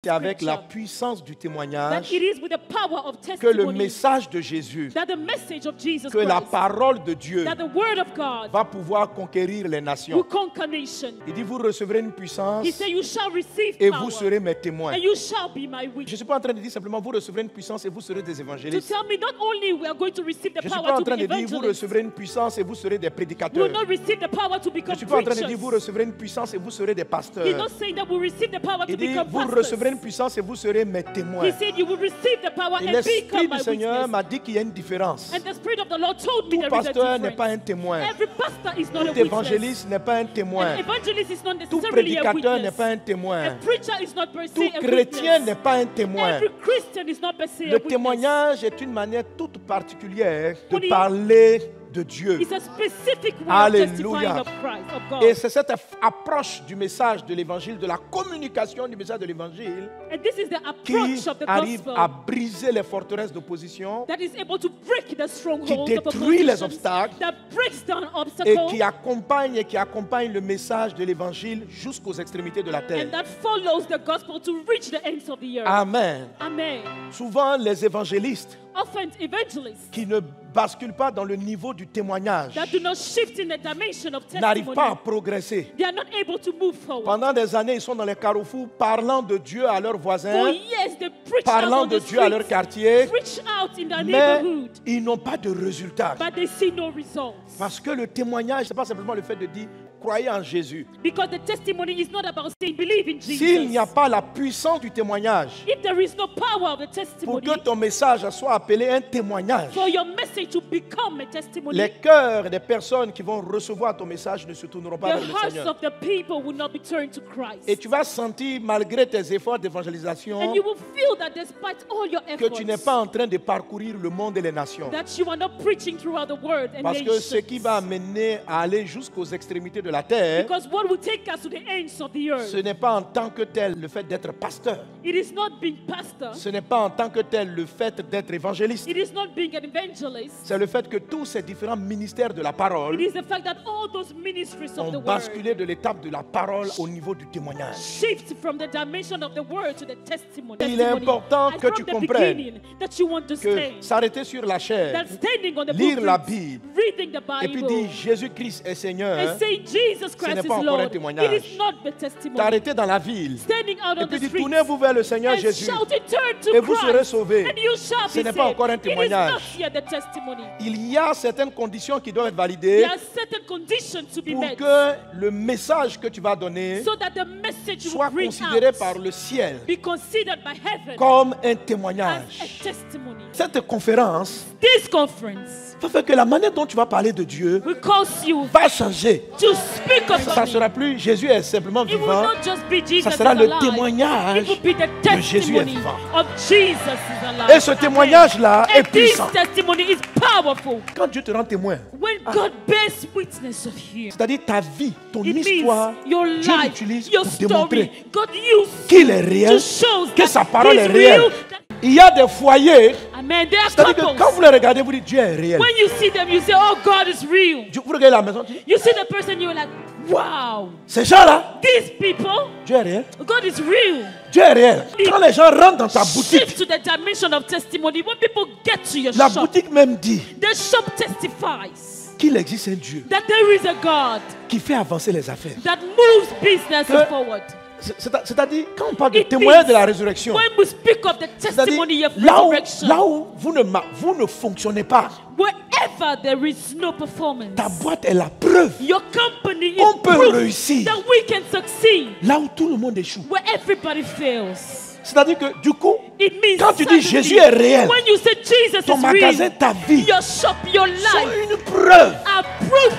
c'est avec la scripture puissance du that témoignage it is with the power of que le testimony message de Jésus, that the message of Jesus que la Christ, parole de Dieu that the word of God va pouvoir conquérir les will nations. conquer nations. Il dit, vous recevrez une puissance He said, you shall receive et power vous serez mes témoins. and you shall be my Je ne witness. suis pas en train de dire simplement, vous recevrez une puissance et vous serez des To évangélistes. tell me not only we are going to receive the Je ne suis power pas en to train be de dire, vous evangelists, recevrez une puissance et vous serez des we prédicateurs. will not receive the power to Je become ne suis pas en train de dire, preachers. vous recevrez une puissance et vous serez des He's pasteurs. not saying that we receive the power Il to dit, become vous pastors. recevrez une puissance et vous serez mes témoins. He said you will receive the power Et and l'Esprit become my du Seigneur witness. m'a dit qu'il y a une différence. And the Spirit of the Lord told me Tout there is a pasteur n'est pas un difference. témoin. Every pastor is not a Tout witness. évangéliste n'est pas un témoin. An evangelist is not Tout necessarily a prédicateur n'est witness. pas un A témoin. preacher is not per se Tout a chrétien witness. n'est pas un témoin. Every Christian is not per se a Le witness. témoignage est une manière toute particulière de Only- parler de Dieu. It's a specific way Alléluia. of testifying of Christ, of God. Et c'est cette approche du message de l'évangile, de la communication du message de l'évangile, And this is the qui approach of the arrive gospel à briser les forteresses d'opposition that is able to break the qui strongholds of détruit les opposition, obstacles that breaks down et obstacles, qui accompagne le message de l'évangile jusqu'aux extrémités de la terre. and that follows the gospel to reach the ends of the earth. Amen. Amen. Souvent, les évangélistes Often evangelists qui ne basculent pas dans le niveau du témoignage that do not shift in the dimension of n'arrivent testimony, pas à progresser. they are not able to move forward. Pendant des années, ils sont dans les carrefours parlant de Dieu à leurs For voisins, years they preach parlant out on de the Dieu à leur streets, quartier, preach out in their mais neighborhood, ils n'ont pas de résultats. but they see no results. Parce que le témoignage, ce n'est pas simplement le fait de dire croyez en Jésus. Because the testimony is not about saying believe in S'il n'y a Jesus. pas la puissance du témoignage, If there is no power of the pour testimony, que ton message soit appelé un témoignage, for your message to become a testimony, les cœurs des personnes qui vont recevoir ton message ne se tourneront pas the vers le hearts Seigneur. of the people will not be turned to Christ. Et tu vas sentir, malgré tes efforts d'évangélisation, And you will feel that despite all your que tu n'es efforts, pas en train de parcourir le monde et les nations. that you are not preaching throughout the world and Parce que ce qui nations. va amener à aller jusqu'aux extrémités de la terre, Because what will take us to the ends of the earth, ce n'est pas en tant que tel le fait d'être pasteur. it is not being pastor, Ce n'est pas en tant que tel le fait d'être évangéliste. it is not being an evangelist, C'est le fait que tous ces différents ministères de la it parole is the fact that all those ministries of the ont word basculé de l'étape de la parole au niveau du témoignage. shift from the dimension of the word to the testimony. Il est important And que from tu the comprennes beginning that you Que understand s'arrêter sur la chair, that standing on the lire la pulpit, Bible, reading the et puis Bible, dire Jésus-Christ est Seigneur, and saying Jesus Christ n'est is pas encore un Lord, témoignage. it is not the testimony. t'arrêter dans la ville, Standing out et on puis the dire streets tournez-vous vers le Seigneur and Jésus, shouting, turn to et vous serez Christ, sauvés. and you shall Ce be n'est pas saved. encore un It is témoignage. not yet the testimony. Il y a certaines conditions qui doivent être validées There are certain conditions to be pour met que le message que tu vas donner so that the message you soit bring considéré out par le ciel be considered by heaven comme un as témoignage. a testimony. Cette conférence This conference va faire que la manière dont tu vas parler de Dieu will cause you va changer. to speak of Ça ne something. sera plus Jésus est simplement It will vivant, not just be Jesus ça sera is le alive. témoignage It will be the que Jésus est testimony vivant. of Jesus is alive. Et ce témoignage-là est And this puissant. testimony is powerful. Quand Dieu te rend témoin, When God bears witness of you, c'est-à-dire ta vie, ton it histoire, means your Dieu life, l'utilise your pour story. démontrer God used qu'il est réel, to show que that sa parole He's est réelle. real. Il y a des foyers, Amen. There are c'est-à-dire que quand couples. vous les regardez, vous dites Dieu est réel. When you see them, you say, "Oh, God is real." Vous regardez la maison, tu dis, You see the person, you're like, "Wow, ces gens-là, these people, Dieu est réel. God is real." Dieu est réel. Quand les gens rentrent dans ta boutique, Shift to the dimension of testimony. When people get to your la shop, boutique même dit the shop testifies qu'il existe un Dieu that there is a God qui fait avancer les affaires. that moves businesses Que- forward. C'est-à-dire, quand on parle de It témoignage means de la résurrection, when we speak of the c'est-à-dire testimony of là resurrection, où vous ne fonctionnez pas, wherever there is no performance, ta boîte est la preuve. your company is On peut proof réussir that we can succeed là où tout le monde échoue. where everybody fails. C'est-à-dire que du coup, It means quand tu dis suddenly, Jésus est réel, when you say Jesus ton is magasin, real, ta vie, your shop, your sont life une preuve. are proof.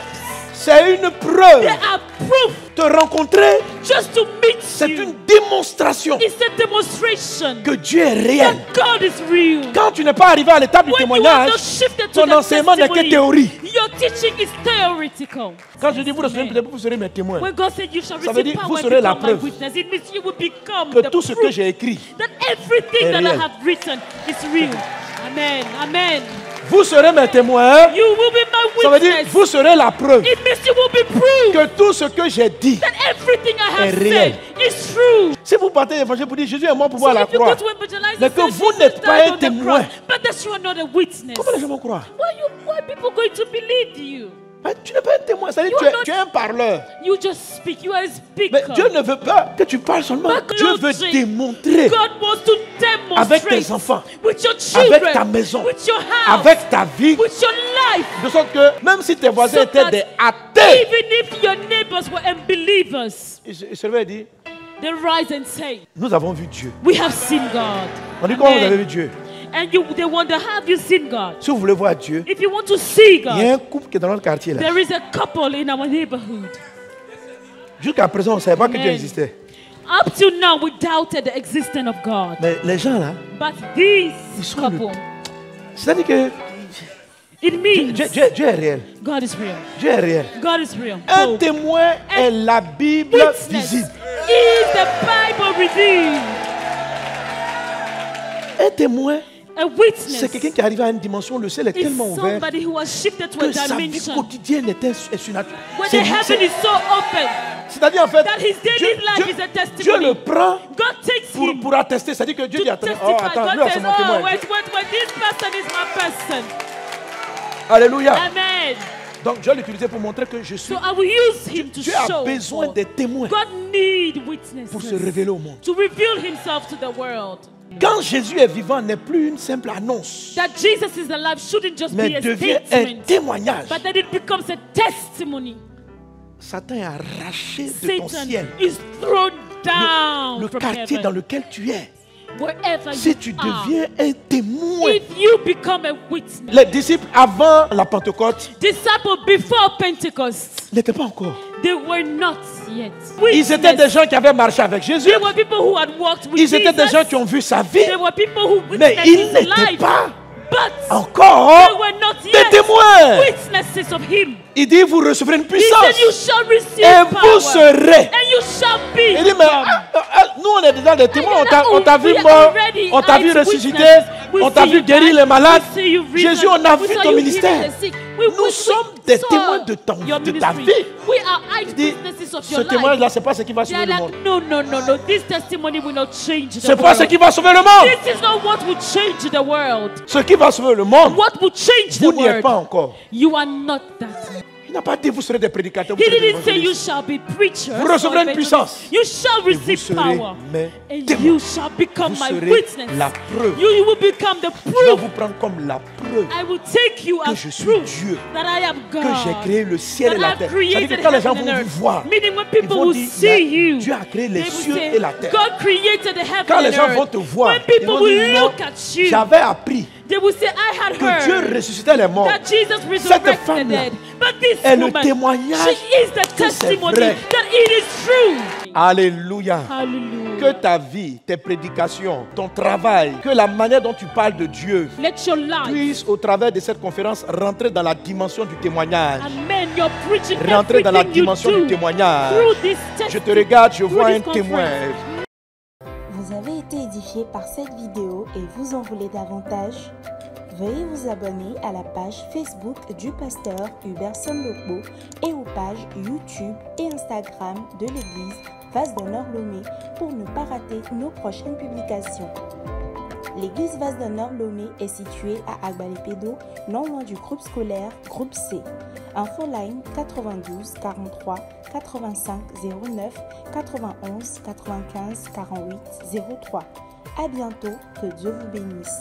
C'est une preuve. They are proof. Te rencontrer, Just to meet c'est you, une démonstration it's a demonstration que Dieu est réel. that God is real. Quand tu n'es pas arrivé à l'étape du When you are témoignage, not shifted to ton the enseignement n'est que testimony, théorie. your teaching is theoretical. Quand je dis vous recevez, peut-être vous serez mes témoins. When God said you shall Ça veut receive dire, power vous and serez la become my preuve witness, it means you will become Que the tout ce que proof j'ai écrit, that everything est that I réel. have written is real. Amen. Amen. vous serez mes témoins. You will be my Ça veut dire, witness. vous serez la preuve It means you will be proved que tout ce que j'ai dit, that everything I have est réel. said is true. Si vous partez l'évangile pour dire Jésus est mort pour moi So à la if you go croix, to evangelize mais and que say vous Jesus n'êtes pas died un on the témoin, cross, but that you are not a witness, comment les gens vont croire? why are people going to believe you? Hein, tu n'es pas un témoin, c'est-à-dire You que are not- tu es un parleur. You just speak. You are a Mais speaker. Dieu ne veut pas que tu parles seulement. But Dieu veut God démontrer wants to demonstrate avec tes enfants, with your children, avec ta maison, with your house, avec ta vie, with your life. de sorte que même si tes voisins So étaient that des athées, Even if your neighbors were unbelievers, il se lève et dit, they rise and say, nous avons vu Dieu. we have seen God. On dit comment vous Amen. avez vu Dieu? And they wonder, have you seen God? Si vous voulez voir Dieu, If you want to see il y a God, un couple qui est dans notre quartier là. there is a couple in our neighborhood. Jusqu'à présent, on ne savait pas que Dieu Amen. existait. Up till now, we doubted the existence of God. Mais les gens là, But this Ils sont couple, c'est-à-dire que it means Dieu est réel. God is real. Dieu est réel. God is real. Un Oh, témoin est la Bible witness visible. is the Bible revealed. Un témoin, A witness c'est quelqu'un qui arrive à une dimension, le ciel est is tellement ouvert somebody who has shifted to que a sa vie dimension quotidienne est surnaturelle. where the heaven is so open C'est-à-dire en fait, that his daily life is a Dieu le testimony. prend God takes him pour attester. C'est-à-dire que Dieu to dit, attends, testify. attends, lui, God c'est says, mon témoin. oh, wait, this person is my person. Alléluia. Amen. Donc je vais l'utiliser pour montrer que je suis. So I will use him to Dieu a show besoin forth. des témoins God need pour se witnesses révéler au monde. to reveal himself to the world. Quand Jésus est vivant, n'est plus une simple annonce, That Jesus is alive shouldn't just be mais a devient un statement, témoignage. but that it becomes a testimony. Satan est arraché de ton Satan ciel. is thrown down Le from quartier dans heaven. lequel tu es. Wherever Si you tu are, deviens un témoin. if you become a witness, Les disciples avant la Pentecôte disciple before Pentecost, n'étaient pas encore. they were not yet. Ils étaient des gens qui avaient marché avec Jésus. There were people who had walked with Ils étaient des gens Jesus. qui ont vu sa vie. There were people who Mais witnessed ils his n'étaient life, pas but they encore were not des yet témoins. witnesses of him. Il dit, vous recevrez une He puissance. said, you shall receive Et power, vous serez. and you shall be. Il dit, mais nous on est déjà des témoins. On t'a vu We are mort. already On t'a vu eyewitnesses. ressusciter. We On t'a see vu you guérir die. les malades. We see you risen. Jésus, on a We vu saw ton you ministère. healing the sick. Nous sommes des saw témoins de your de ta ministry. vie. We are Il dit, eyewitnesses of ce your life. témoignage-là, ce n'est pas ce qui va They sauver are le like, monde. no. This testimony will not change the Ce n'est pas ce world. qui va sauver le monde. This is not what will change the world. Ce qui va sauver le monde, What will change the vous n'y êtes world? pas encore. You are not that. Il n'a pas dit vous serez des prédicateurs. Vous He serez des didn't say you évangélistes. shall be preachers. Vous recevrez or une evangelists. puissance. You shall Et vous receive serez power. mes And témoins. you shall become Vous my serez witness. la preuve. You will become the Je vais proof. vous prendre comme la preuve I will take you que as je suis proof Dieu, that I am God. que j'ai créé le ciel et that la I've terre. C'est-à-dire created que quand les gens heaven vont and vous earth. voir, Meaning when ils people vont will dire, see you, Dieu a créé les they will cieux say, et la terre. God created the heaven Quand les and gens vont earth. te voir, When ils people vont will dire, look non, at you, j'avais appris they will say, I had que Dieu heard ressuscitait les morts. that Jesus Cette resurrected the femme-là dead. But this est le woman, témoignage she is the que c'est testimony vrai. that it is true. Alléluia. Hallelujah. Que ta vie, tes prédications, ton travail, que la manière dont tu parles de Dieu Let your life, puisse, au travers de cette conférence, rentrer dans la dimension du témoignage. amen, your preaching, Rentrer dans la everything you dimension do du témoignage. through this Je te regarde, je through vois un this témoin. conference. Vous avez été édifié par cette vidéo et vous en voulez davantage? Veuillez vous abonner à la page Facebook du pasteur Hubert Sambokbo et aux pages YouTube et Instagram de l'église Vase d'Honneur Lomé pour ne pas rater nos prochaines publications. L'église Vase d'Honneur Lomé est située à Agbalépédo, non loin du groupe scolaire Groupe C. Infoline 92 43 85 09 91 95 48 03. À bientôt, que Dieu vous bénisse.